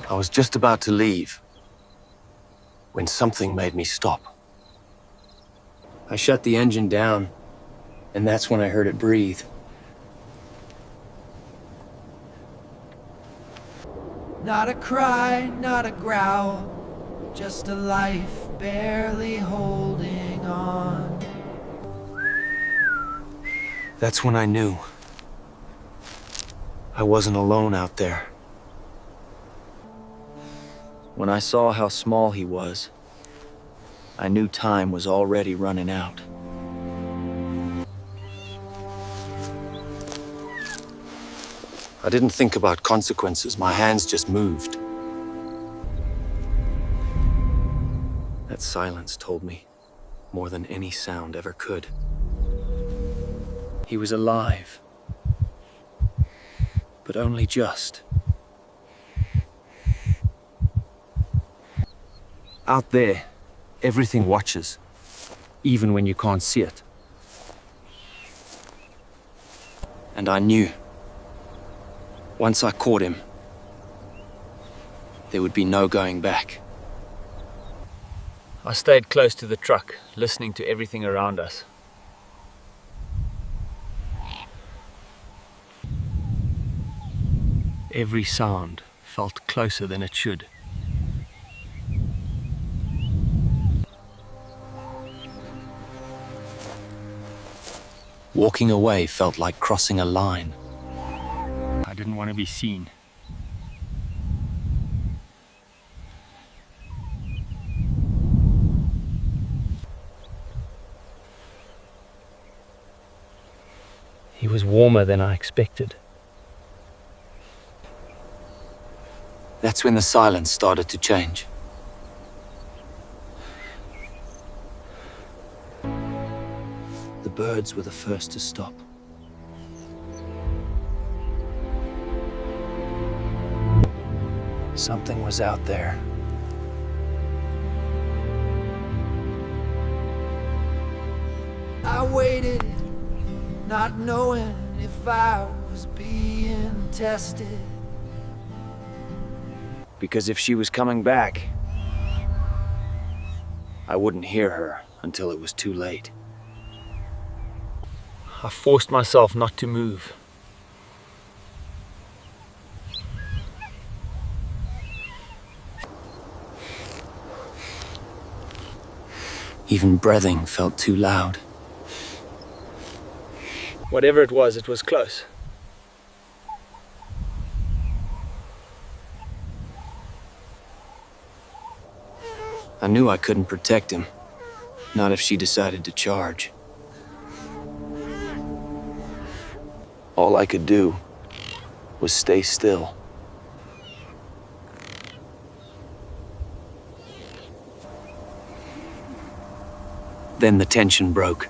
I was just about to leave when something made me stop. I shut the engine down, and that's when I heard it breathe. Not a cry, not a growl, just a life barely holding on. That's when I knew I wasn't alone out there. When I saw how small he was, I knew time was already running out. I didn't think about consequences. My hands just moved. That silence told me more than any sound ever could. He was alive, but only just. Out there, everything watches, even when you can't see it. And I knew, once I caught him, there would be no going back. I stayed close to the truck, listening to everything around us. Every sound felt closer than it should. Walking away felt like crossing a line. I didn't want to be seen. He was warmer than I expected. That's when the silence started to change. The birds were the first to stop. Something was out there. I waited, not knowing if I was being tested. Because if she was coming back, I wouldn't hear her until it was too late. I forced myself not to move. Even breathing felt too loud. Whatever it was close. I knew I couldn't protect him, not if she decided to charge. All I could do was stay still. Then the tension broke.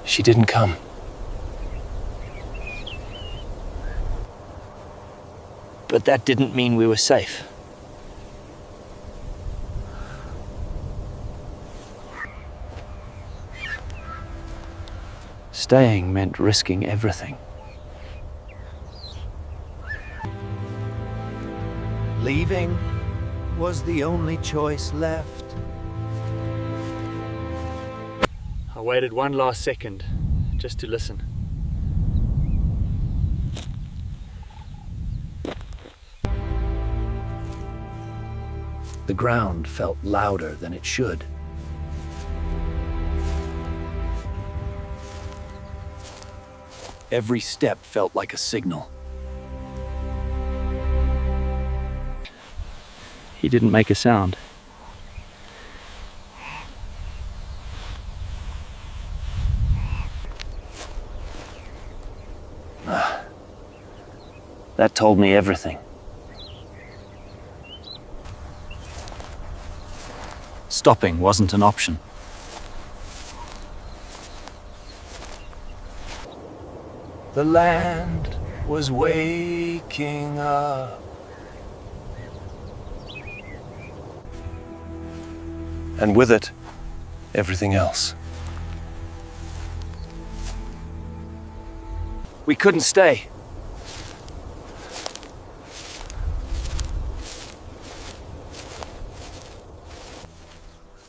She didn't come. But that didn't mean we were safe. Staying meant risking everything. Leaving was the only choice left. I waited one last second, just to listen. The ground felt louder than it should. Every step felt like a signal. He didn't make a sound. That told me everything. Stopping wasn't an option. The land was waking up. And with it, everything else. We couldn't stay.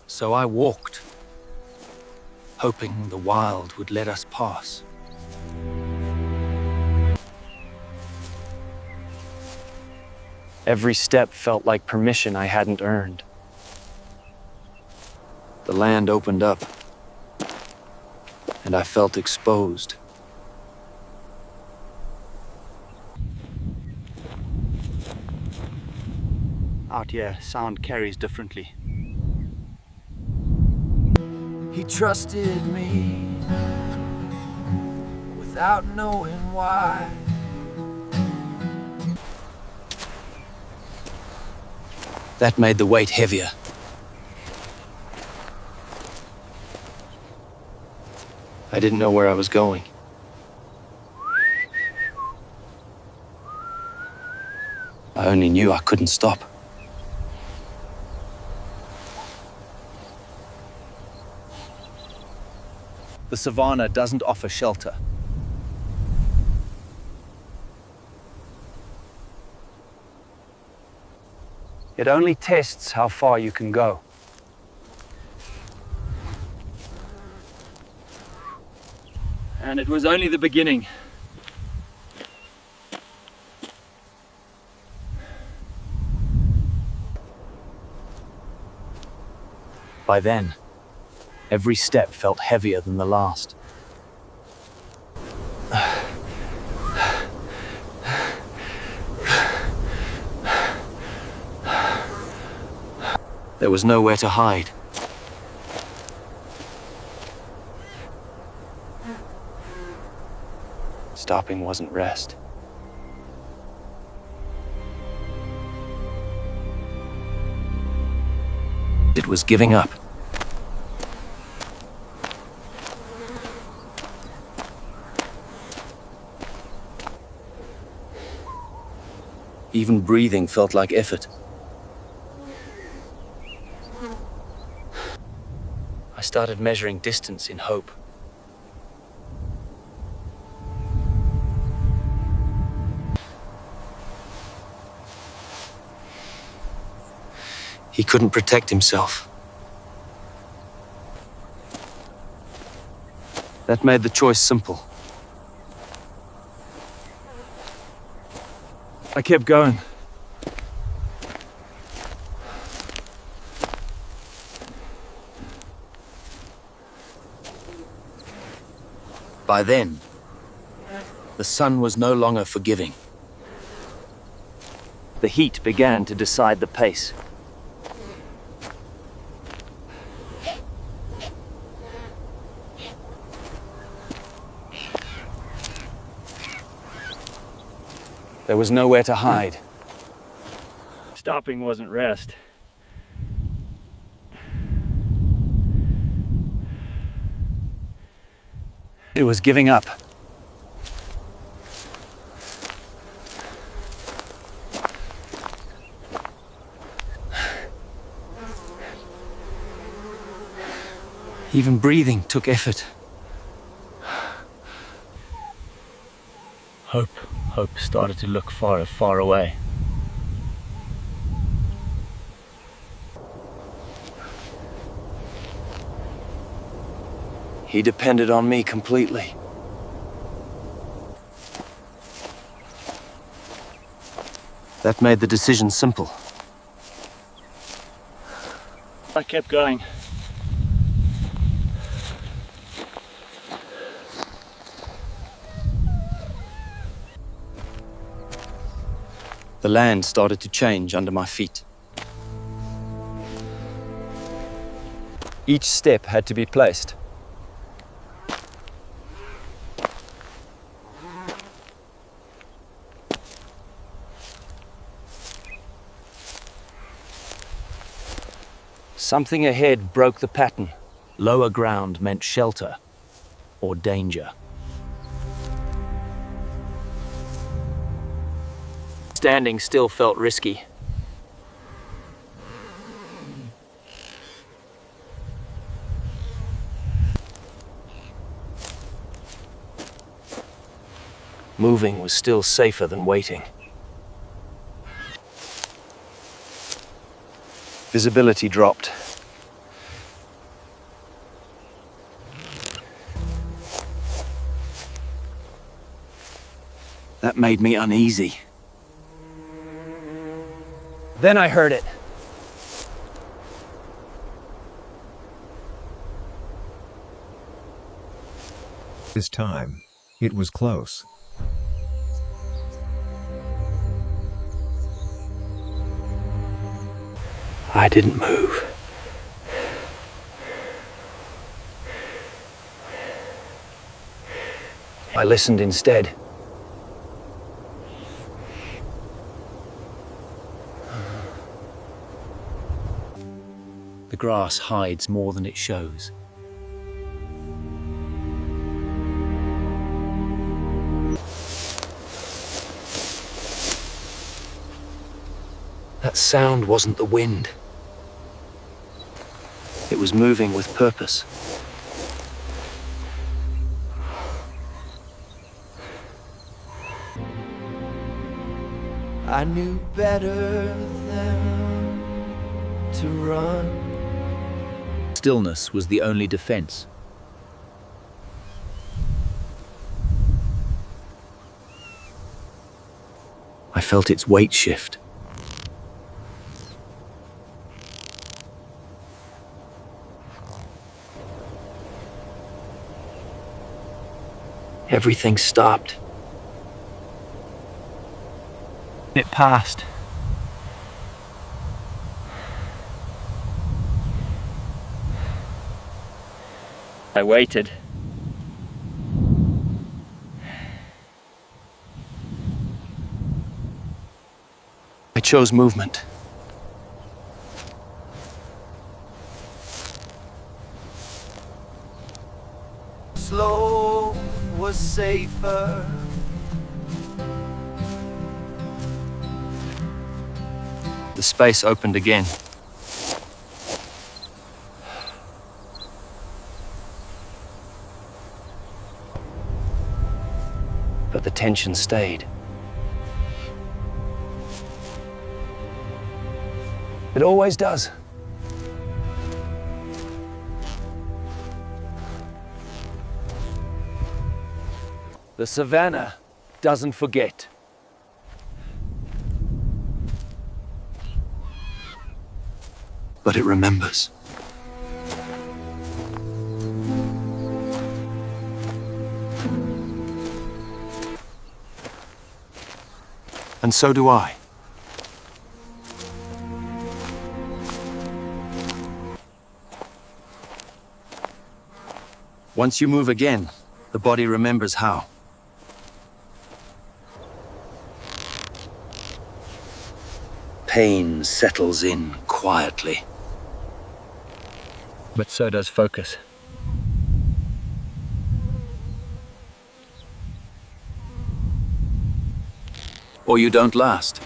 So I walked, hoping the wild would let us pass. Every step felt like permission I hadn't earned. The land opened up, and I felt exposed. Out here, sound carries differently. He trusted me without knowing why. That made the weight heavier. I didn't know where I was going. I only knew I couldn't stop. The savannah doesn't offer shelter. It only tests how far you can go. And it was only the beginning. By then, every step felt heavier than the last. There was nowhere to hide. Stopping wasn't rest. It was giving up. Even breathing felt like effort. I started measuring distance in hope. He couldn't protect himself. That made the choice simple. I kept going. By then, the sun was no longer forgiving. The heat began to decide the pace. There was nowhere to hide. Stopping wasn't rest. It was giving up. Even breathing took effort. Hope started to look far, far away. He depended on me completely. That made the decision simple. I kept going. The land started to change under my feet. Each step had to be placed. Something ahead broke the pattern. Lower ground meant shelter or danger. Standing still felt risky. Moving was still safer than waiting. Visibility dropped. That made me uneasy. Then I heard it. This time, it was close. I didn't move. I listened instead. The grass hides more than it shows. That sound wasn't the wind. It was moving with purpose. I knew better than to run. Stillness was the only defense. I felt its weight shift. Everything stopped. It passed. I waited. I chose movement. Slow was safer. The space opened again. But the tension stayed. It always does. The savannah doesn't forget. But it remembers. And so do I. Once you move again, the body remembers how. Pain settles in quietly. But so does focus. Or you don't last.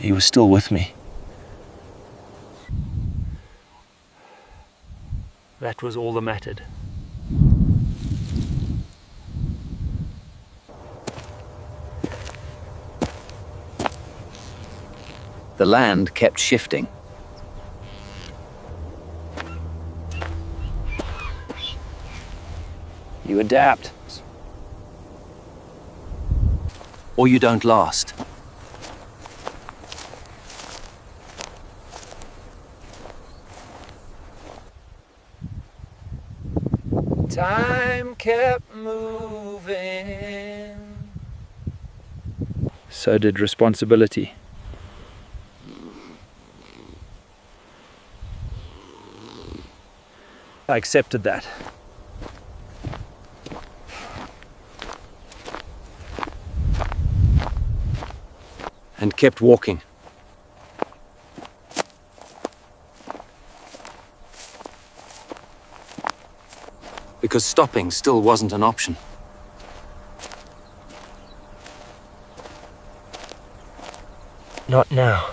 He was still with me. That was all that mattered. The land kept shifting. You adapt. Or you don't last. Time kept moving. So did responsibility. I accepted that. And kept walking. because stopping still wasn't an option. Not now.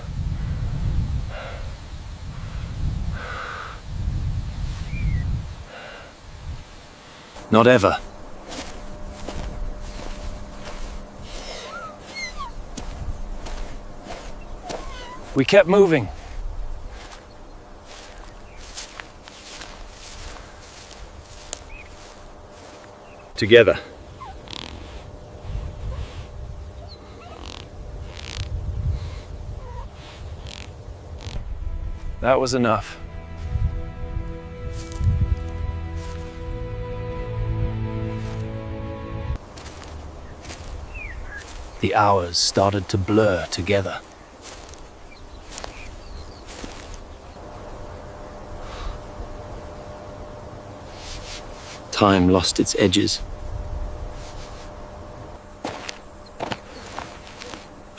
Not ever. We kept moving. Together. That was enough. The hours started to blur together. Time lost its edges.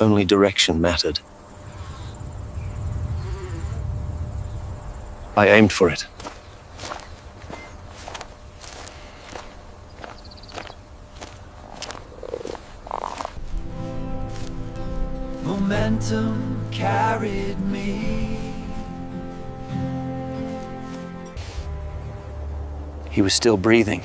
Only direction mattered. I aimed for it. Momentum carried me. He was still breathing.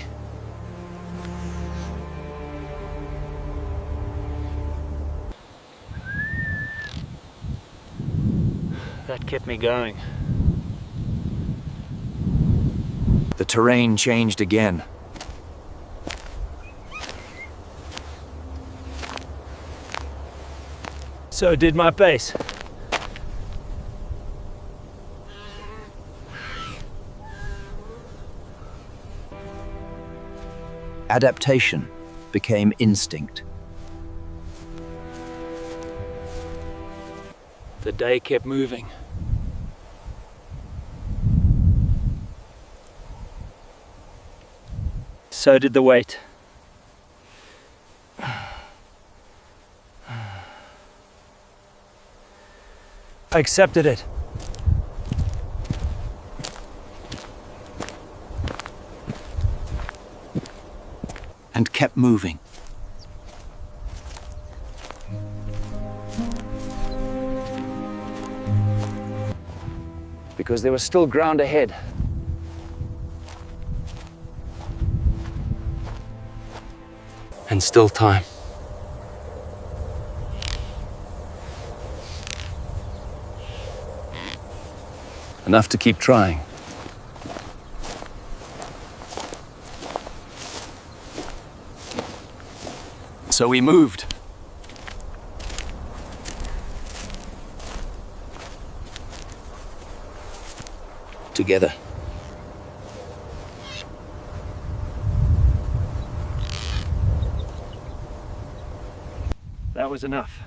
That kept me going. The terrain changed again. So did my pace. Adaptation became instinct. The day kept moving. So did the weight. I accepted it. And kept moving. Because there was still ground ahead. And still time. Enough to keep trying. So we moved. Together. That was enough.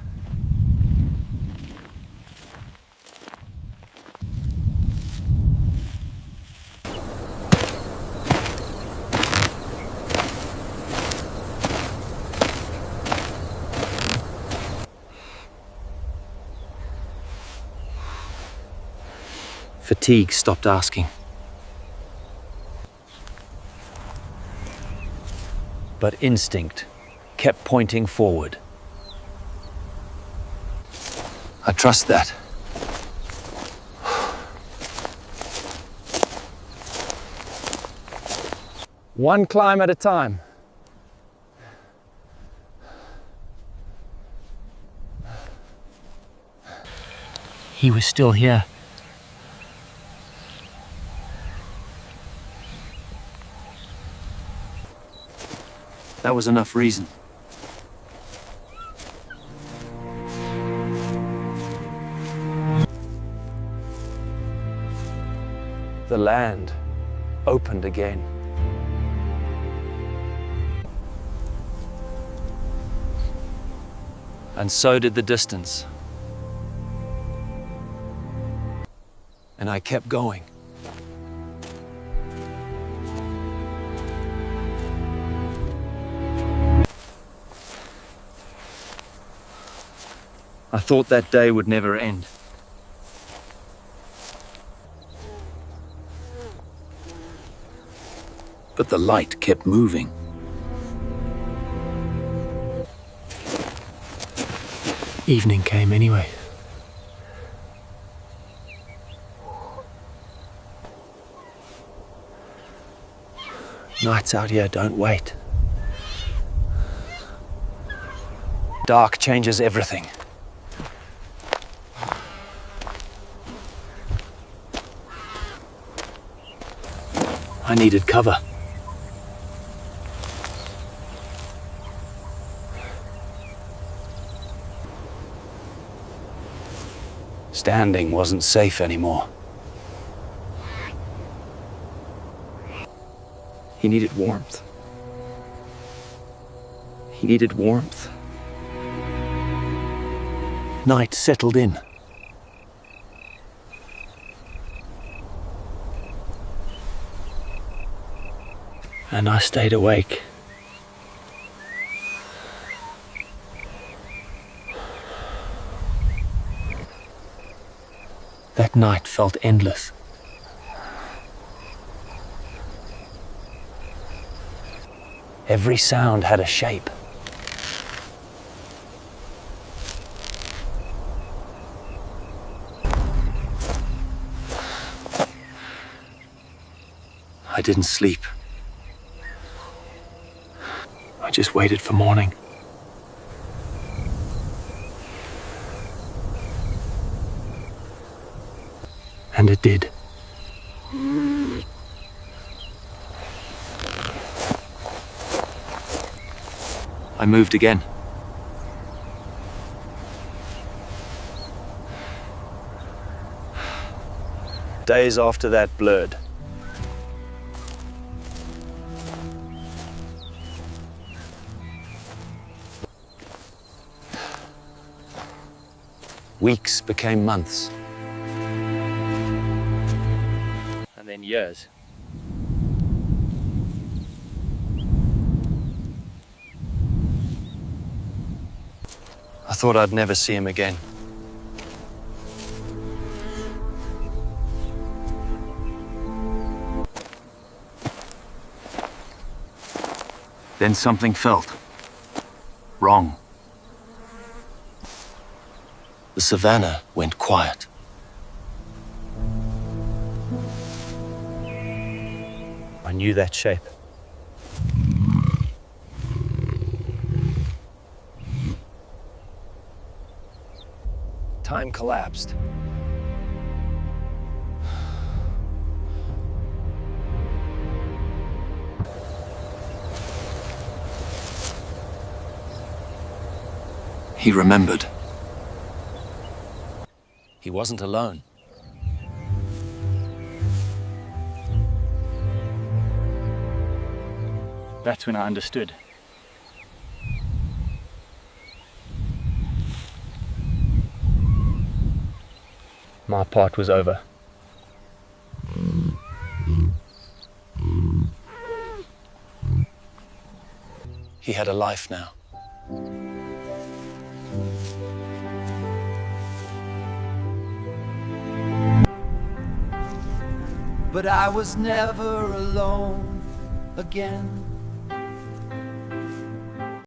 Fatigue stopped asking. But instinct kept pointing forward. I trust that. One climb at a time. He was still here. That was enough reason. The land opened again. And so did the distance. And I kept going. I thought that day would never end. but the light kept moving. Evening came anyway. Nights out here don't wait. Dark changes everything. I needed cover. Standing wasn't safe anymore. He needed warmth. He needed warmth. Night settled in. And I stayed awake. That night felt endless. Every sound had a shape. I didn't sleep. I just waited for morning. And it did. I moved again. Days after that blurred. Weeks became months. And then years. I thought I'd never see him again. Then something felt wrong. The savannah went quiet. I knew that shape. Time collapsed. He remembered. He wasn't alone. That's when I understood. My part was over. He had a life now. But I was never alone again.